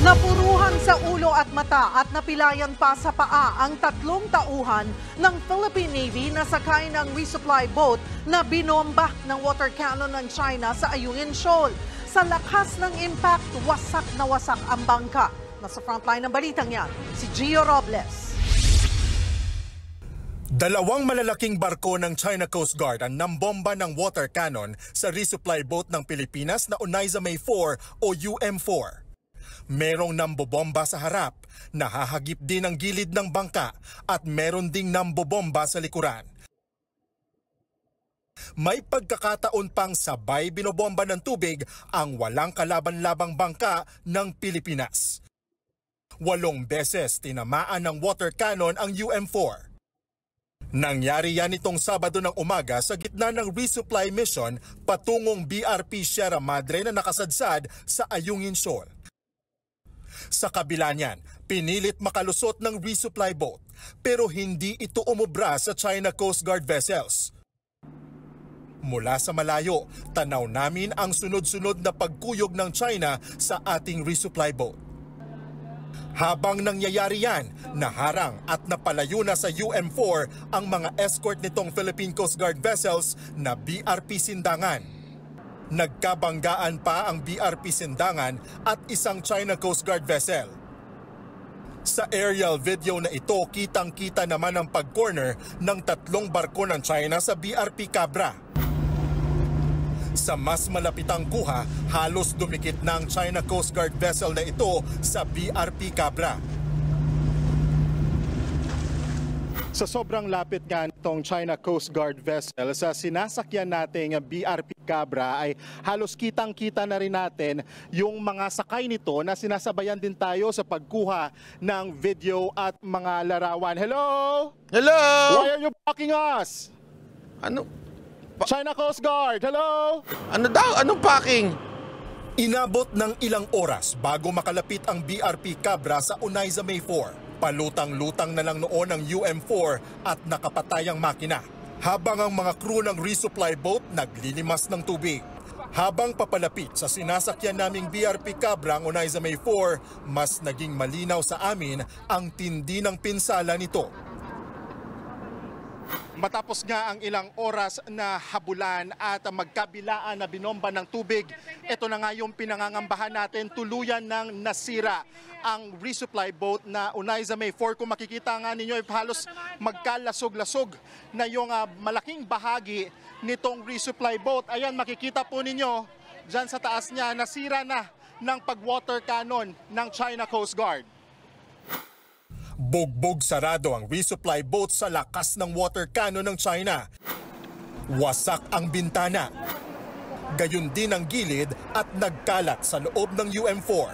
Napuruhan sa ulo at mata at napilayan pa sa paa ang 3 tauhan ng Philippine Navy na sakay ng resupply boat na binomba ng water cannon ng China sa Ayungin Shoal. Sa lakas ng impact, wasak na wasak ang bangka. Nasa frontline ng balitang yan, si Gio Robles. Dalawang malalaking barko ng China Coast Guard ang nambomba ng water cannon sa resupply boat ng Pilipinas na Oneida May 4 o UM4. Merong nambobomba sa harap, nahahagip din ang gilid ng bangka at meron ding nambobomba sa likuran. May pagkakataon pang sabay binobomba ng tubig ang walang kalaban-labang bangka ng Pilipinas. 8 beses tinamaan ng water cannon ang UM4. Nangyari yan itong Sabado ng umaga sa gitna ng resupply mission patungong BRP Sierra Madre na nakasadsad sa Ayungin Shoal. Sa kabila niyan, pinilit makalusot ng resupply boat pero hindi ito umubra sa China Coast Guard vessels. Mula sa malayo, tanaw namin ang sunod-sunod na pagkuyog ng China sa ating resupply boat. Habang nangyayari yan, naharang at napalayo na sa UM4 ang mga escort nitong Philippine Coast Guard vessels na BRP Sindangan. Nagkabanggaan pa ang BRP Sindangan at isang China Coast Guard vessel. Sa aerial video na ito, kitang-kita naman ang pag-corner ng 3 barko ng China sa BRP Cabra. Sa mas malapitang kuha, halos dumikit na ang China Coast Guard vessel na ito sa BRP Cabra. Sa sobrang lapit nga nitong China Coast Guard vessel sa sinasakyan nating BRP Cabra ay halos kitang-kita na rin natin yung mga sakay nito na sinasabayan din tayo sa pagkuha ng video at mga larawan. Hello? Hello? Why are you blocking us? Ano? China Coast Guard, hello? Ano daw? Anong packing? Inabot ng ilang oras bago makalapit ang BRP Cabra sa Oneida May 4. Palutang-lutang na lang noon ang UM4 at nakapatayang makina. Habang ang mga crew ng resupply boat naglilimas ng tubig. Habang papalapit sa sinasakyan naming BRP Cabra ang Oneida May 4, mas naging malinaw sa amin ang tindi ng pinsala nito. Matapos nga ang ilang oras na habulan at magkabilaan na binomba ng tubig, ito na nga yung pinangangambahan natin, tuluyan ng nasira ang resupply boat na Oneida May 4. Kung makikita nga ninyo, halos magkalasog-lasog na yung malaking bahagi nitong resupply boat. Ayan, makikita po ninyo dyan sa taas niya, nasira na ng pag-water cannon ng China Coast Guard. Bugbog sarado ang resupply boat sa lakas ng water cannon ng China. Wasak ang bintana. Gayon din ang gilid at nagkalat sa loob ng UM4.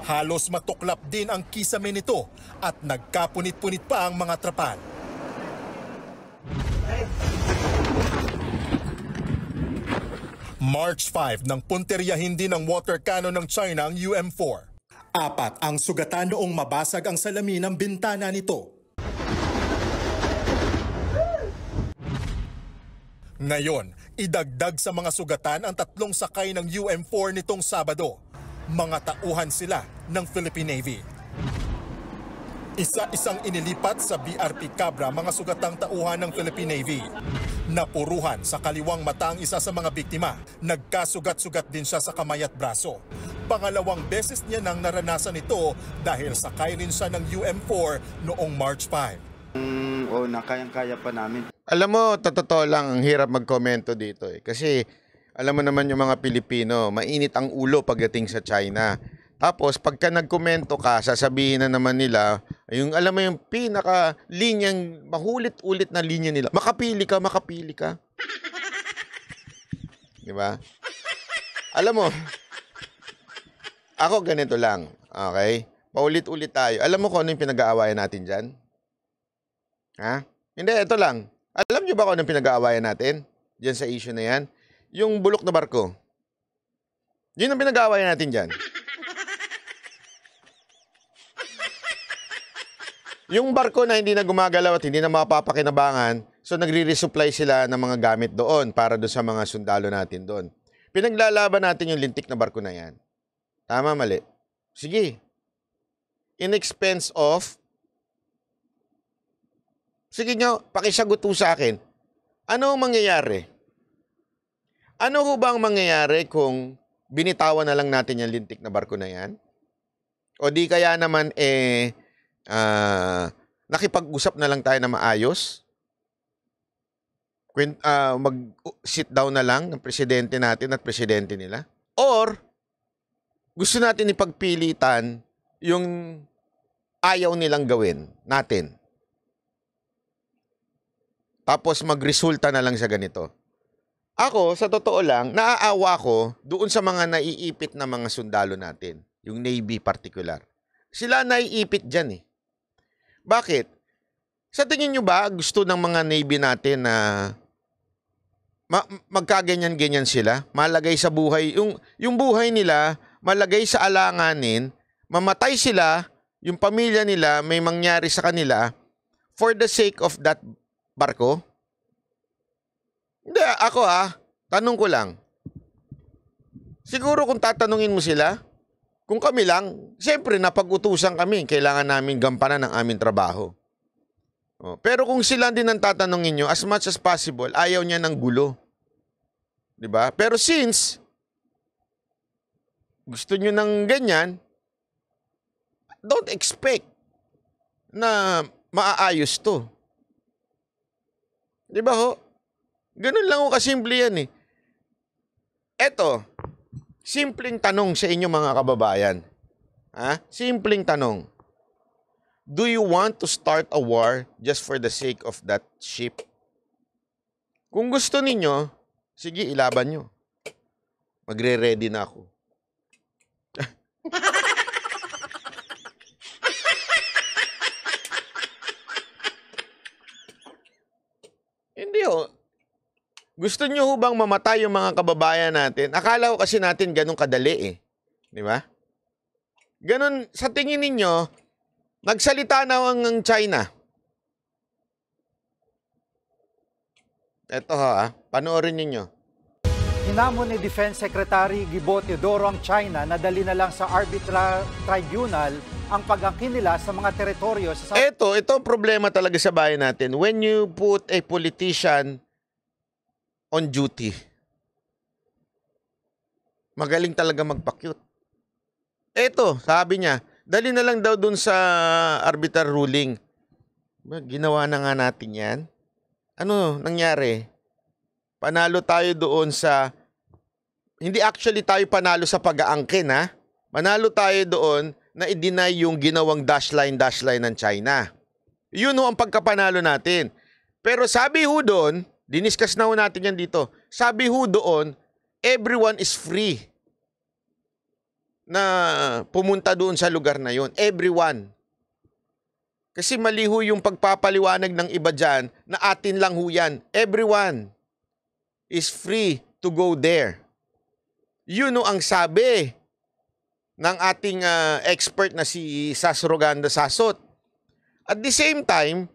Halos matuklap din ang kisame nito at nagkapunit-punit pa ang mga trapal. March 5 nang punteryahin din ng water cannon ng China ang UM4. 4 ang sugatan noong mabasag ang salamin ng bintana nito. Ngayon, idagdag sa mga sugatan ang 3 sakay ng UM4 nitong Sabado. Mga tauhan sila ng Philippine Navy. Isa-isang inilipat sa BRP Cabra mga sugatang tauhan ng Philippine Navy. Napuruhan sa kaliwang mata ang isa sa mga biktima. Nagkasugat-sugat din siya sa kamay at braso. Pangalawang beses niya nang naranasan ito dahil sakay rin siya ng UM4 noong March 5. Na kayang-kaya pa namin. Alam mo, totoo lang, ang hirap magkomento dito eh. Kasi alam mo naman yung mga Pilipino, mainit ang ulo pagdating sa China. Tapos pagka nagkomento ka, sasabihin na naman nila, yung alam mo yung pinaka-linyang, mahulit-ulit na linya nila. Makapili ka, makapili ka. Di ba? Alam mo, ako ganito lang, okay? Paulit-ulit tayo. Alam mo kung ano yung pinag-aawayan natin dyan? Ha? Hindi, ito lang. Alam nyo ba kung ano yung pinag-aawayan natin? Dyan sa issue na yan? Yung bulok na barko. Yun ang pinag-aawayan natin dyan. Yung barko na hindi na gumagalaw at hindi na mapapakinabangan, so nagre-resupply sila ng mga gamit doon para doon sa mga sundalo natin doon. Pinaglalaban natin yung lintik na barko na yan. Tama, mali? Sige. In expense of... Sige nga, pakisagot po sa akin. Ano ang mangyayari? Ano ho ba ang mangyayari kung binitawan na lang natin yung lintik na barko na yan? O di kaya naman, nakipag-usap na lang tayo na maayos? Mag-sit down na lang ng presidente natin at presidente nila? Or, gusto natin ipagpilitan yung ayaw nilang gawin natin? Tapos magresulta na lang sa ganito. Ako, sa totoo lang, naaawa ko doon sa mga naiipit na mga sundalo natin. Yung Navy particular. Sila naiipit dyan eh. Bakit? Sa tingin nyo ba gusto ng mga Navy natin na magkaganyan-ganyan sila? Malagay sa buhay, yung buhay nila, malagay sa alanganin, mamatay sila, yung pamilya nila, may mangyari sa kanila, for the sake of that barko? Hindi, ako tanong ko lang. Siguro kung tatanungin mo sila, kung kami lang, siyempre napag-utusan kami, kailangan namin gampanan ang aming trabaho. Pero kung sila din ang tatanungin nyo, as much as possible, ayaw niya ng gulo. Diba? Pero since gusto nyo ng ganyan, don't expect na maaayos to. Di ba ho? Ganun lang ho kasimple yan eh. Eto, simpleng tanong sa inyo mga kababayan. Simpleng tanong. Do you want to start a war just for the sake of that ship? Kung gusto ninyo, sige ilaban nyo. Magre-ready na ako. Hindi ho. Gusto nyo ho bang mamatay yung mga kababayan natin? Akala ko kasi natin ganun kadali eh. Di ba? Ganun, sa tingin ninyo, nagsalita na ang China. Eto panoorin ninyo. Hinamon ni Defense Secretary Gibo Teodoro ang China na dali na lang sa arbitral tribunal ang pag-angkin nila sa mga teritoryo sa... Ito ang problema talaga sa bayan natin. When you put a politician on duty, magaling talaga magpa-cute. Ito, sabi niya, dali na lang daw dun sa arbitral ruling. Ginawa na nga natin yan. Ano nangyari? Panalo tayo doon sa... Hindi actually tayo panalo sa pag-aangkin, Panalo tayo doon na i-deny yung ginawang dash line ng China. Yun ang pagkapanalo natin. Pero sabi ho doon, diniscuss na ho natin yan dito, sabi ho doon, everyone is free na pumunta doon sa lugar na yun. Everyone. Kasi mali ho yung pagpapaliwanag ng iba dyan na atin lang ho yan. Everyone is free to go there. Yun ang sabi ng ating expert na si Sas Roganda Sasot. At the same time,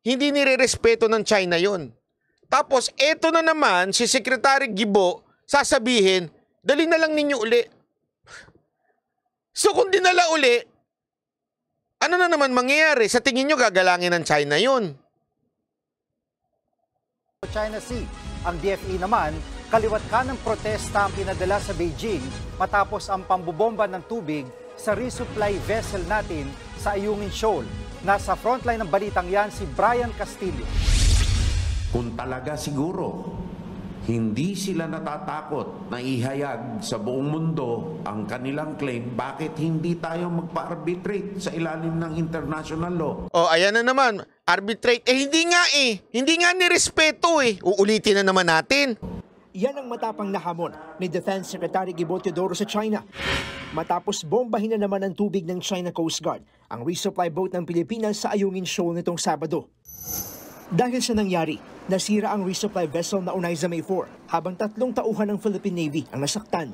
hindi nire-respeto ng China yon. Tapos, eto na naman, si Secretary Gibo, sasabihin, dali na lang ninyo uli. So, kung dinala uli, ano na naman mangyayari? Sa tingin nyo, gagalangin ng China yon. China Sea. Ang DFE naman, kaliwat ka ng protesta ang pinadala sa Beijing matapos ang pambubomba ng tubig sa resupply vessel natin sa Ayungin Shoal. Nasa frontline ng balitang yan si Brian Castillo. Kung talaga siguro, hindi sila natatakot na ihayag sa buong mundo ang kanilang claim, bakit hindi tayo magpa-arbitrate sa ilalim ng international law? Ayan na naman, arbitrate. Hindi nga Hindi nga nirespeto Uulitin na naman natin. Yan ang matapang na hamon ni Defense Secretary Gibo Teodoro sa China. Matapos bombahin na naman ang tubig ng China Coast Guard ang resupply boat ng Pilipinas sa Ayungin Shoal nitong Sabado. Dahil sa nangyari, nasira ang resupply vessel na Unaiza May 4 habang 3 tauhan ng Philippine Navy ang nasaktan.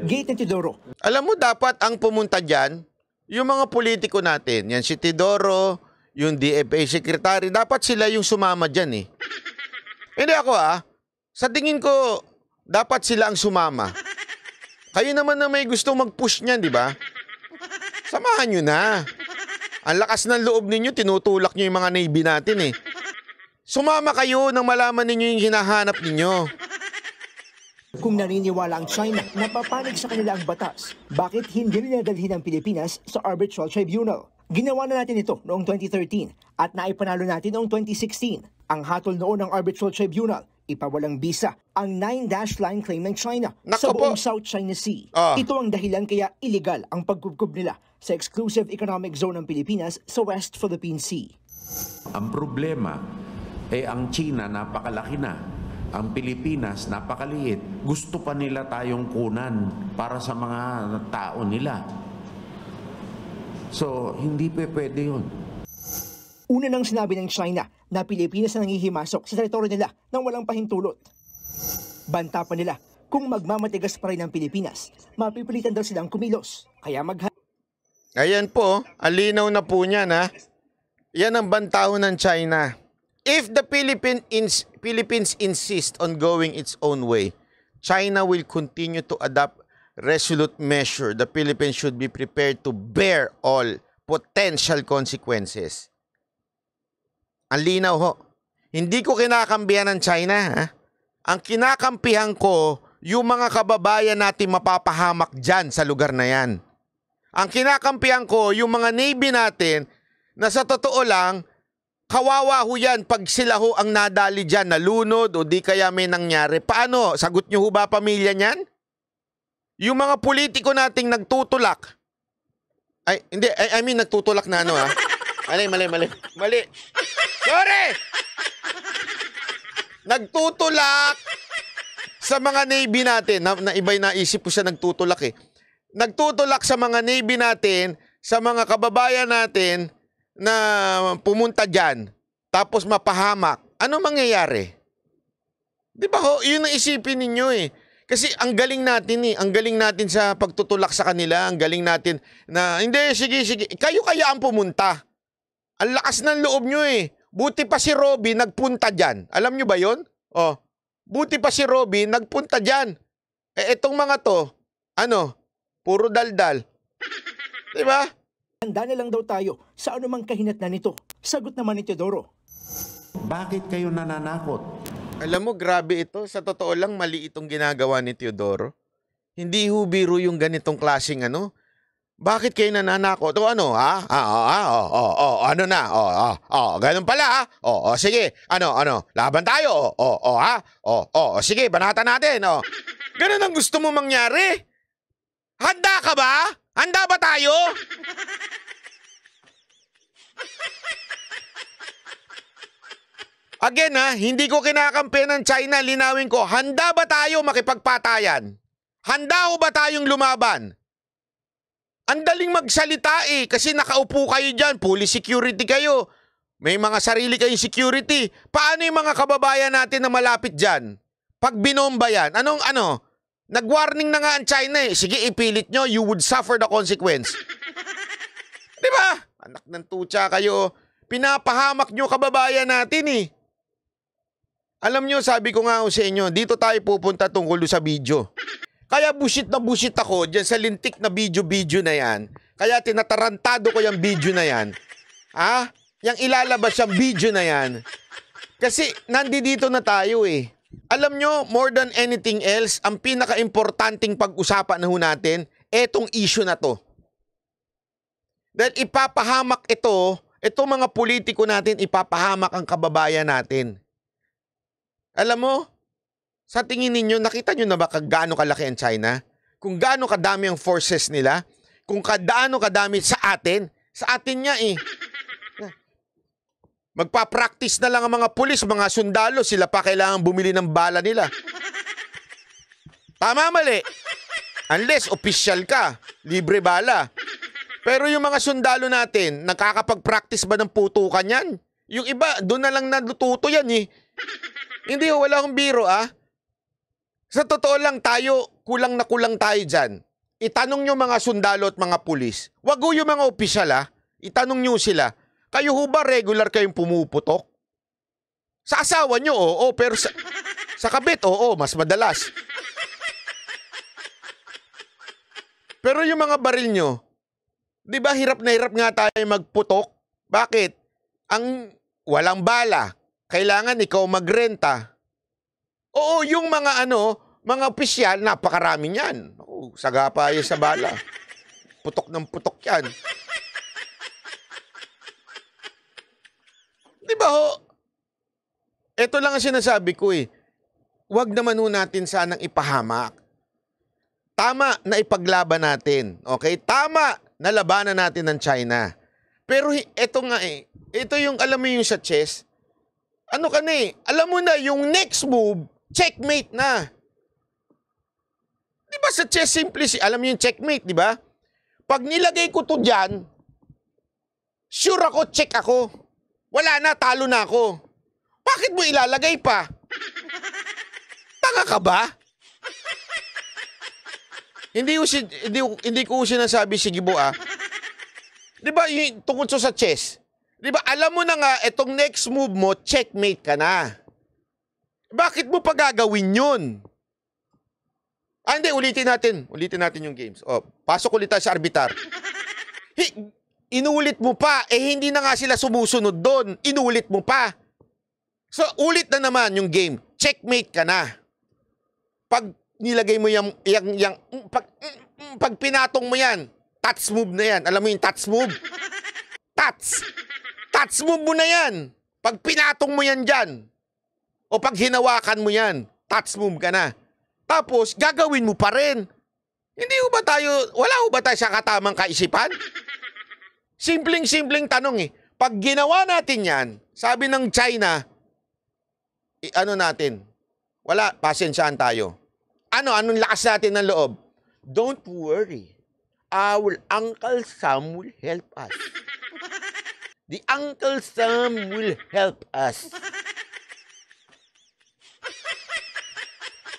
Gate ni Teodoro. Alam mo, dapat ang pumunta dyan, yung mga politiko natin, yan si Teodoro, yung DFA Secretary, dapat sila yung sumama dyan Hindi ako sa tingin ko, Dapat sila ang sumama. Kayo naman na may gusto mag-push niyan, di ba? Samahan nyo na. Ang lakas ng loob ninyo, tinutulak nyo yung mga Navy natin eh. Sumama kayo nang malaman ninyo yung hinahanap ninyo. Kung naniniwala ang China na papanig sa kanila ang batas, bakit hindi nila dalhin ang Pilipinas sa Arbitral Tribunal? Ginawa na natin ito noong 2013 at naipanalo natin noong 2016. Ang hatol noon ng Arbitral Tribunal, ipawalang bisa ang 9-dash line claim ng China sa buong South China Sea. Ito ang dahilan kaya illegal ang pagkubkob nila sa exclusive economic zone ng Pilipinas sa West Philippine Sea. Ang problema ang China napakalaki na. Ang Pilipinas napakaliit. Gusto pa nila tayong kunan para sa mga tao nila. So, hindi pwede yun. Una nang sinabi ng China na Pilipinas na nangihimasok sa teritoryo nila nang walang pahintulot. Banta pa nila, kung magmamatigas pa rin ang Pilipinas, mapipilitan daw silang kumilos. Kaya Ayan po, alinaw na po niyan ha. Yan ang bantahon ng China. If the Philippines insist on going its own way, China will continue to adopt resolute measure. The Philippines should be prepared to bear all potential consequences. Ang linaw ho. Hindi ko kinakampihan ng China. Ha? Ang kinakampihan ko, yung mga kababayan natin mapapahamak dyan sa lugar na yan. Ang kinakampihan ko, yung mga Navy natin, na sa totoo lang, kawawa ho yan pag sila ho ang nadali dyan, nalunod o di kaya may nangyari. Paano? Sagot nyo ho ba pamilya niyan? Yung mga politiko nating nagtutulak. Ay, hindi. I mean, nagtutulak na ano ha. Mali. Sorry! Nagtutulak sa mga Navy natin. Na iba'y naisip ko siya nagtutulak eh. Nagtutulak sa mga Navy natin, sa mga kababayan natin na pumunta dyan, tapos mapahamak. Ano mangyayari? Di ba ho? Yun ang isipin ninyo eh. Kasi ang galing natin eh. Ang galing natin sa pagtutulak sa kanila. Ang galing natin na, hindi, sige. Kayo kaya ang pumunta. Ang lakas ng loob nyo eh. Buti pa si Robby nagpunta dyan. Alam nyo ba yon? Oh, buti pa si Robby nagpunta dyan. Eh, etong mga to, puro daldal. Diba? Handa na lang daw tayo sa anumang kahinatnan nito. Sagot naman ni Teodoro. Bakit kayo nananakot? Alam mo, grabe ito. Sa totoo lang, mali itong ginagawa ni Teodoro. Hindi ho biro yung ganitong klaseng Bakit kayo nananakot? O ano, ha? Ano na? Ganun pala, ha? Sige. Laban tayo. Ha? Sige, banatan natin. Ganun ang gusto mo mangyari? Handa ka ba? Handa ba tayo? Again, ha? Hindi ko kinakampi ng China. Linawin ko, handa ba tayo makipagpatayan? Handa ho ba tayong lumaban? Ang daling magsalita eh, kasi nakaupo kayo dyan, police security kayo. May mga sarili kayong security. Paano yung mga kababayan natin na malapit dyan? Pag binomba yan, nag-warning na nga ang China eh. Sige, ipilit nyo, you would suffer the consequence. Di ba? Anak ng tutsa kayo. Pinapahamak nyo kababayan natin eh. Alam nyo, sabi ko nga sa inyo, dito tayo pupunta tungkol sa video. Kaya busit ako dyan sa lintik na video na yan. Kaya tinatarantado ko yung video na yan. Yung ilalabas yung video na yan. Kasi nandito na tayo eh. Alam nyo, more than anything else, ang pinaka-importanting pag-usapan na ho natin, etong issue na to. Dahil ipapahamak itong mga politiko natin, ipapahamak ang kababayan natin. Alam mo, sa tingin ninyo, nakita nyo na ba kung gaano kalaki ang China? Kung gaano kadami ang forces nila? Kung gaano kadami sa atin? Sa atin nga eh. Magpa-practice na lang ang mga pulis, mga sundalo, sila pa kailangan bumili ng bala nila. Tama, mali. Unless official ka, libre bala. Pero yung mga sundalo natin, nakakapag-practice ba ng putukan yan? Yung iba, doon na lang natututo yan eh. Hindi, wala akong biro Sa totoo lang tayo, kulang na kulang tayo dyan. Itanong nyo mga sundalo at mga pulis. Wag yung mga opisyal Itanong nyo sila. Kayo ho ba regular kayong pumuputok? Sa asawa nyo, oo. Pero sa kabit, oo, mas madalas. Pero yung mga baril nyo, di ba hirap na hirap nga tayo magputok? Bakit? Ang walang bala, kailangan ikaw magrenta. Oo, yung mga mga opisyal, napakarami niyan. Sagapa yan sa bala. Putok ng putok yan. Di ba ho? Ito lang ang sinasabi ko eh. Huwag naman ho natin sanang ipahamak. Tama na ipaglaban natin. Okay? Tama na labanan natin ng China. Pero ito nga eh. Ito yung, alam mo yung sa chess. Ano ka na eh. Alam mo na, yung next move, checkmate na. Di ba sa chess simple, alam mo yung checkmate, di ba? Pag nilagay ko to dyan, sure ako, check ako. Wala na, talo na ako. Bakit mo ilalagay pa? Tanga ka ba? Hindi ko sinasabi, sige bo Di ba, tungkol sa chess? Di ba, alam mo na nga, itong next move mo, checkmate ka na. Bakit mo pa gagawin yun? Hindi, ulitin natin yung games. Pasok ulit tayo sa arbitar. Inulit mo pa, hindi na nga sila sumusunod doon. Inulit mo pa. So, ulit na naman yung game. Checkmate ka na. Pag nilagay mo pag pinatong mo yan, touch move na yan. Alam mo yung touch move? Touch move mo na yan. Pag pinatong mo yan dyan, o pag hinawakan mo yan, touch move ka na. Tapos, gagawin mo pa rin. Wala ho ba tayo sa katamang kaisipan? Simpleng tanong eh. Pag ginawa natin yan, sabi ng China, wala, pasensyaan tayo. Anong lakas natin ng loob? Don't worry. Our Uncle Sam will help us. The Uncle Sam will help us.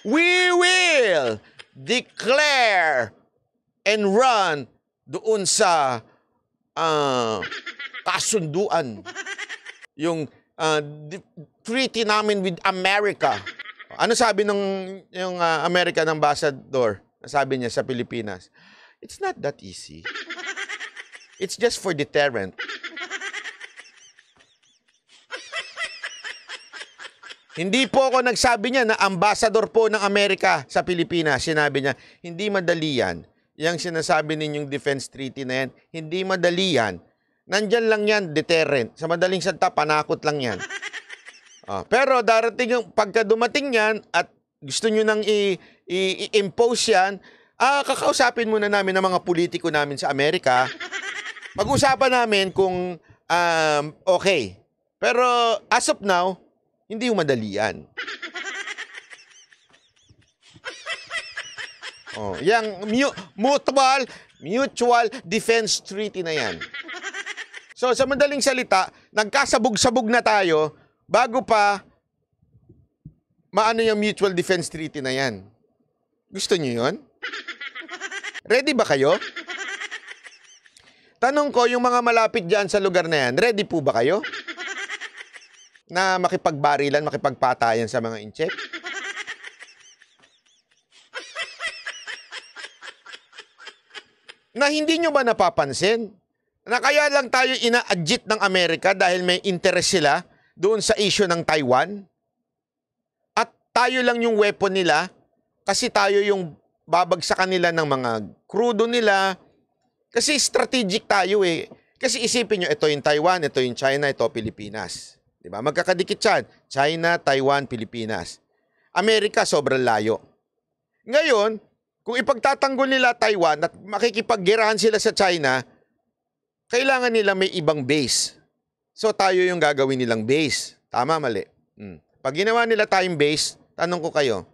We will declare and run doon sa kasunduan. Yung treaty namin with America. Ano sabi yung American ambassador? Sabi niya sa Pilipinas, it's not that easy. It's just for deterrent. Hindi po ako nagsabi niya na ambassador po ng Amerika sa Pilipinas. Sinabi niya, hindi madali yan. Yang sinasabi ninyong defense treaty na yan, hindi madali yan. Nandyan lang yan, deterrent. Sa madaling salita, panakot lang yan. Pero darating yung pagka dumating yan at gusto nyo nang i-impose yan, kakausapin muna namin ng mga politiko namin sa Amerika. Pag-usapan namin kung okay. Pero as of now, hindi yung madali yan. Yang mutual defense treaty na yan. So sa madaling salita, nagkasabog-sabog na tayo bago pa maano yung mutual defense treaty na yan. Gusto nyo yun? Ready ba kayo? Tanong ko, yung mga malapit dyan sa lugar na yan, ready po ba kayo? Na makipagbarilan, makipagpatayan sa mga incheck? Na hindi nyo ba napapansin? Na kaya lang tayo ina-adjit ng Amerika dahil may interest sila doon sa issue ng Taiwan? At tayo lang yung weapon nila kasi tayo yung babagsakan nila ng mga crudo nila. Kasi strategic tayo eh. Kasi isipin nyo, ito yung Taiwan, ito yung China, ito Pilipinas. Diba? Magkakadikit yan. China, Taiwan, Pilipinas. Amerika, sobrang layo. Ngayon, kung ipagtatanggol nila Taiwan at makikipaggerahan sila sa China, kailangan nila may ibang base. So tayo yung gagawin nilang base. Tama, mali. Pag ginawa nila tayong base, tanong ko kayo,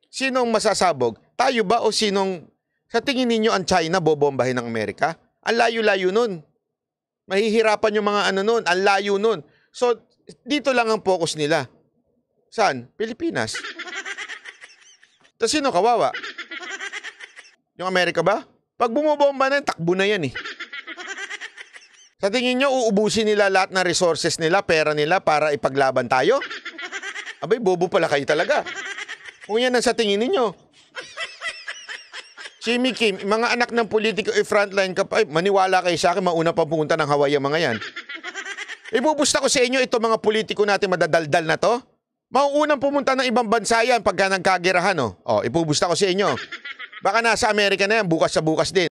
sinong masasabog? Tayo ba o sinong, sa tingin ninyo ang China bobombahin ng Amerika? Ang layo-layo nun. Mahihirapan yung mga nun. Ang layo nun. So, dito lang ang focus nila. Saan? Pilipinas. Tapos sino kawawa? Yung Amerika ba? Pag bumobomba na, takbo na yan eh. Sa tingin nyo, uubusin nila lahat ng resources nila, pera nila para ipaglaban tayo? Abay, bobo pala kayo talaga. Kung yan ang sa tingin ninyo. Jimmy Kim, mga anak ng politiko frontline ka pa, maniwala kayo sa akin, mauna pa pumunta ng Hawaii ang mga yan. Ibubusta ko sa inyo ito mga politiko natin madadaldal na to. Mauunang pumunta ng ibang bansa yan pagka nagkagirahan. Ipubusta ko sa inyo. Baka nasa Amerika na yan, bukas sa bukas din.